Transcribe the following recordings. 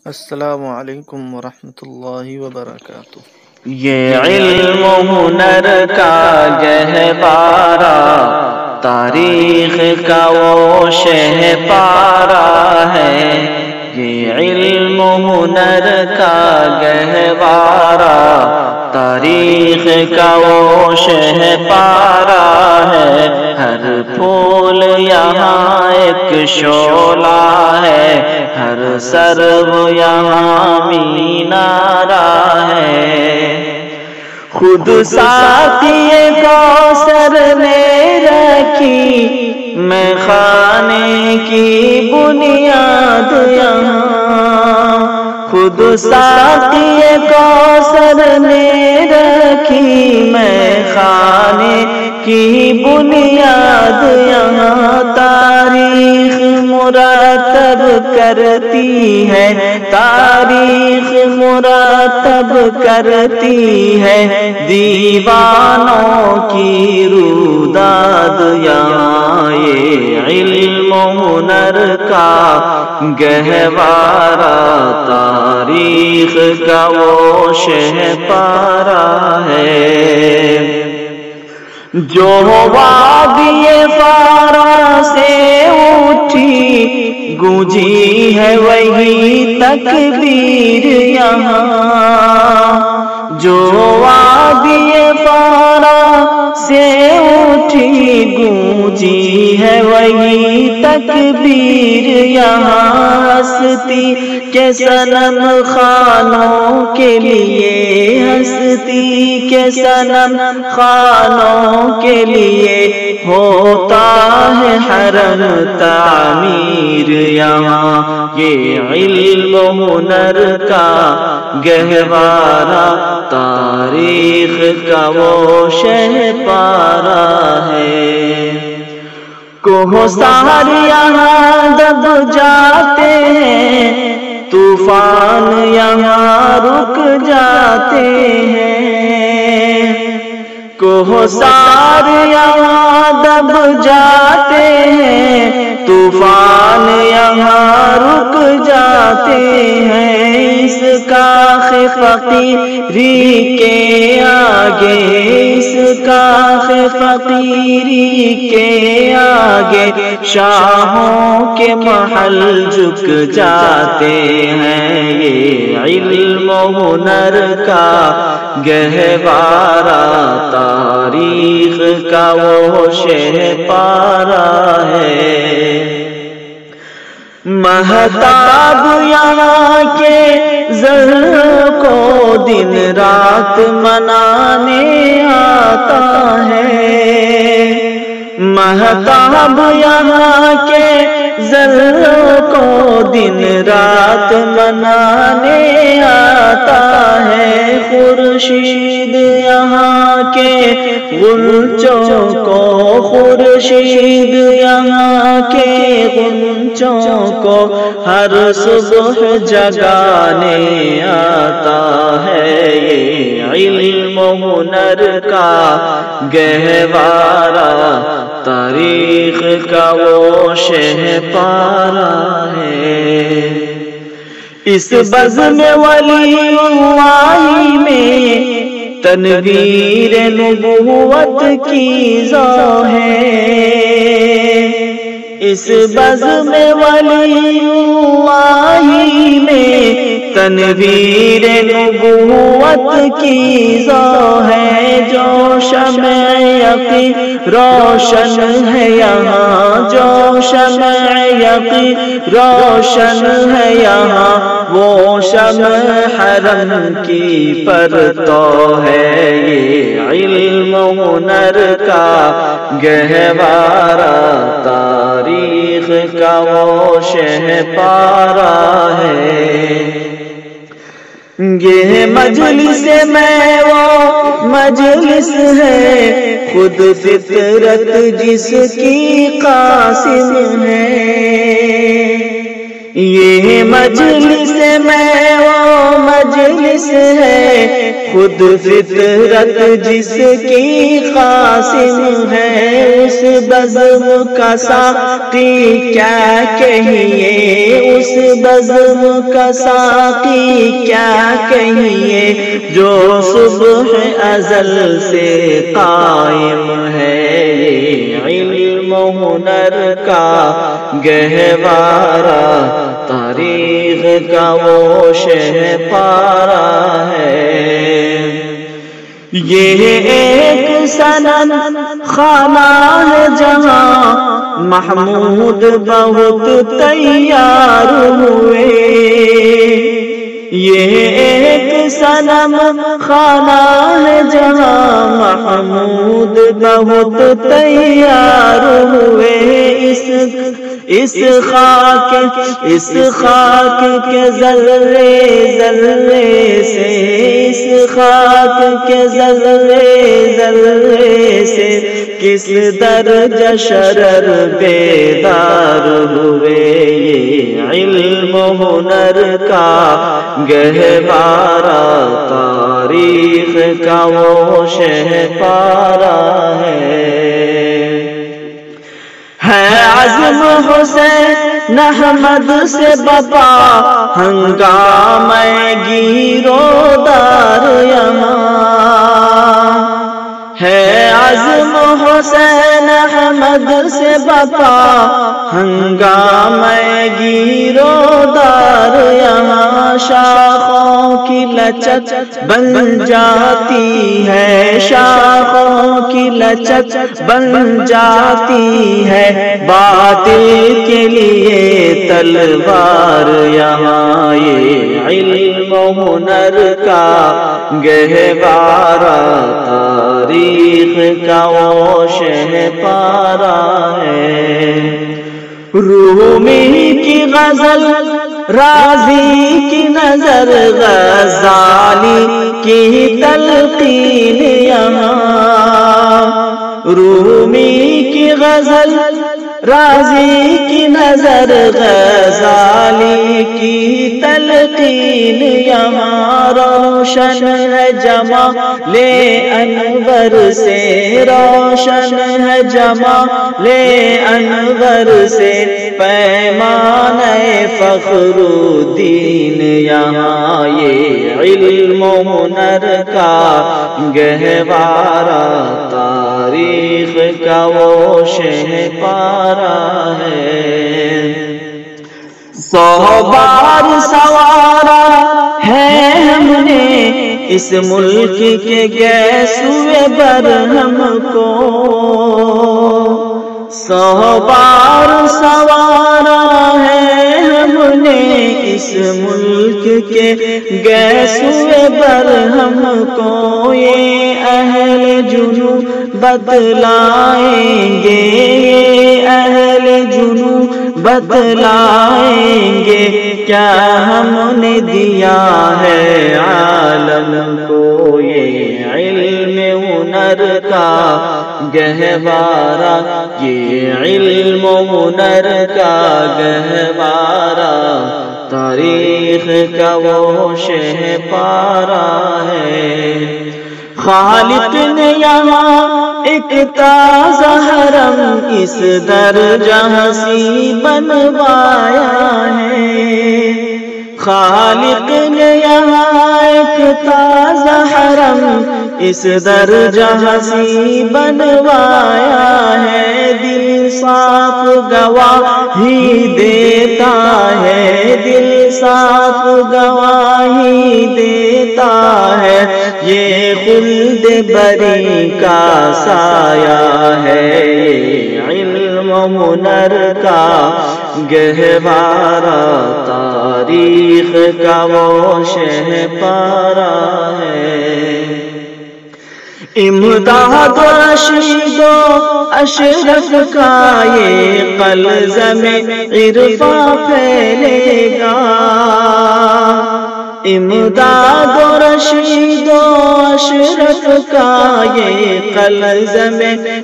السلام علیکم ورحمۃ اللہ وبرکاتہ۔ یہ علم و ہنر کا گہوارہ، تاریخ کا وہ شہ پارہ ہے۔ یہ علم و ہنر کا گہوارہ، تاریخ کا وہ شہ پارہ ہے۔ ہر پھول یہاں ایک شعلہ ہے، ہر سرو یہاں مینارہ ہے۔ خود ساقی کوثر نے رکھی میں خانے کی بنیاد یہاں، خود ساقی کوثر نے رکھی میں خانے کی بنیاد یہاں۔ تاریخ مرتب کرتی ہے، تاریخ مرتب کرتی ہے دیوانوں کی روداد یہاں۔ یہ علم و ہنر کا گہوارہ، تاریخ کا وہ شہ پارہ ہے۔ جو وادی فارا سے اٹھی گونجی ہے وہی تکبیر یہاں، جو وادی فارا سے اٹھی گونجی ہے وہی تکبیر یہاں۔ ہستی کے صنم خانوں کے لیے، ہستی کے صنم خانوں کے لیے ہوتا ہے حرم تعمیر یہاں۔ یہ علم و ہنر کا گہوارہ، تاریخ کا وہ شہ پارہ ہے۔ کوہسار یہاں دب جاتے ہیں، طوفان یہاں رک جاتے ہیں۔ کوہسار یہاں دب جاتے ہیں، طوفان یہاں رک جاتے ہیں۔ اس کاخ فقیری کے آگے، اس کاخ فقیری کے آگے شاہوں کے محل جھک جاتے ہیں۔ یہ علم و ہنر کا گہوارہ، تاریخ کا وہ شہ پارہ ہے۔ مہتاب یہاں کے زر کو دن رات منانے آتا ہے، مہتاب یہاں کے زر کو دن رات منانے آتا ہے۔ خورشید یہاں کے غنچوں کو، خورشید یہاں کے غنچوں کو ہر صبح جگانے آتا ہے۔ یہ علم و ہنر کا گہوارہ، تاریخ کا وہ شہ پارہ ہے۔ اس بزم ولی اللہ میں تنویر نبوت کی ذو ہے، اس بزم ولی اللہ میں تنویر نبوت کی ذو ہے۔ جو شمع یقین روشن ہے یہاں، جو شمع یقین روشن ہے یہاں، وہ شمع حرم کی پرتو ہے۔ یہ علم و ہنر کا گہوارہ، تاریخ کا وہ شہ پارہ ہے۔ یہ مجلس میں وہ مجلس ہے، خود فطرت جس کی قاسم ہے۔ یہ مجلس میں وہ مجلس ہے، خود فطرت جس کی قاسم ہے۔ اس بزم کا ساقی کیا کہیے، اس بزم کا ساقی کیا کہیے جو صبح ازل سے قائم ہے، یہ علم و ہنر کا گہوارہ تاریخ کا وہ شہ پارہ ہے۔ یہ ایک صنم خانہ ہے جہاں محمود بہت تیار ہوئے، یہ ایک صنم خانہ ہے جہاں محمود بہت تیار ہوئے۔ اس خاک کے ذرے ذرے سے، اس خاک کے ذرے ذرے سے کس درجہ شرر بیدار ہوئے، یہ علم و ہنر کا گہوارہ تاریخ کا وہ شہ پارہ ہے عزم حسین احمد سے بپا ہنگامہ گیرو دار یہاں، ہے عزم حسین احمد سے بپا ہنگامہ گیرو دار یہاں، شاخوں کی لچک بن جاتی ہے، شاخوں کی لچک بن جاتی ہے، باطل کے لیے تلوار یہاں، یہ علم و ہنر کا گہوارہ تاریخ کا وہ شہ پارہ ہے۔ رومی کی غزل رازی کی نظر، غزالی کی تلقین یہاں، رومی کی غزل رازی کی نظر، غزالی کی تلقین یہاں، روشن ہے جمال انور سے، روشن ہے جمال انور سے پیمانہ فخر الدین یہاں، یہ علم و ہنر کا گہوارہ تاریخ کا وہ شہ پارہ ہے۔ 100 بار سوارا ہے ہم نے اس ملک کے گیسوئے برہم کو، 100 بار سوارا ہے ہم نے اس ملک کے گیسوئے برہم کو، یہ اہل جنوں بتلائیں گے، یہ اہل جنوں بتلائیں گے، کیا ہم نے دیا ہے عالم کو، یہ علم ہنر کا گہوارہ، یہ علم ہنر کا گہوارہ تاریخ کا وہ شہ پارہ ہے۔ خالق نے یہاں ایک تازہ حرم اس درجہ حسی بنوایا ہے، خالق نے یہاں ایک تازہ حرم اس درجہ حسی بنوایا ہے، دل صاف گواہی دیتا ہے، دل صاف گواہی دیتا ہے، یہ خلد بری کا سایہ ہے، یہ علم و ہنر کا گہوارہ تاریخ کا وہ شہ پارہ ہے۔ امداد و رشید و اشرف کا یہ قلزم عرفاں پھیلے گا، امداد و رشید و اشرف کا یہ قلزم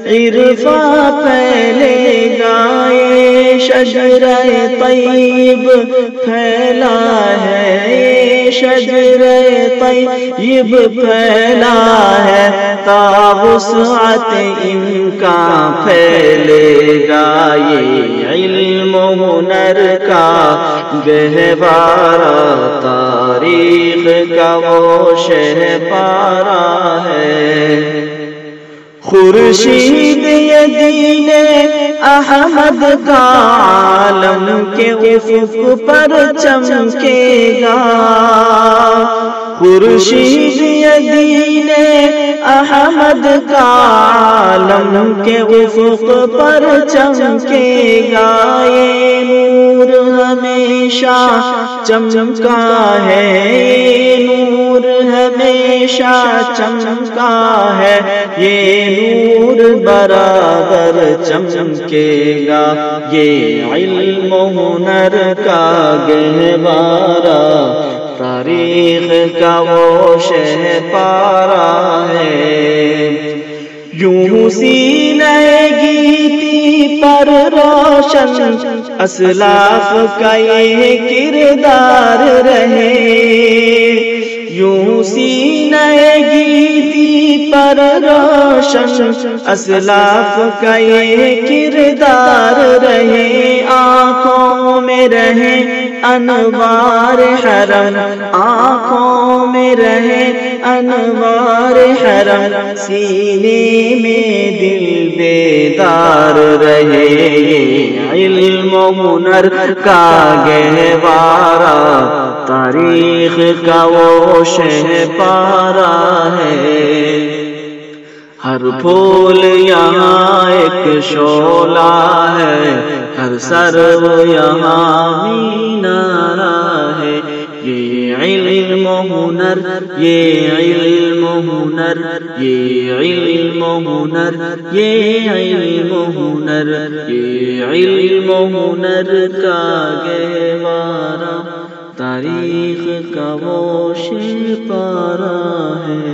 عرفاں پھیلے گا، یہ شجرہ طیب پھیلا ہے، یہ شجر طیب پھیلا ہے، تا وسعت امکان پھیلے گا، یہ علم و ہنر کا گہوارہ، تاریخ کا وہ شہ پارا ہے۔ خورشید یہ دین احمد کا عالم کے افق پر چمکے گا، خورشید یہ دین احمد کا عالم کے افق پر چمکے گا، یہ نور ہمیشہ چمکا ہے، یہ نور ہمیشہ چمکا ہے، یہ نور برابر چمکے گا، یہ علم و ہنر کا گہوارہ، تاریخ کا وہ شہ پارا ہے۔ یوں سینہ گیتی پر روشن اسلاف کا یہ کردار رہے، یوں سینہ گیتی پر روشن اسلاف کا یہ کردار رہے، آنکھوں میں رہے انوار حرم، آنکھوں میں رہے انوار حرم، سینے میں دل بیدار رہے، یہ علم و ہنر کا گہوارہ، تاریخ کا وہ شہ پارا ہے۔ ہر پھول یہاں ایک شعلہ ہے، ہر سرو یہاں مینارہ ہے، یہ علم و ہنر، یہ علم و ہنر، یہ علم و ہنر، یہ علم و ہنر، یہ علم و ہنر کا گہوارہ، تاریخ کا وہ شہ پارا ہے۔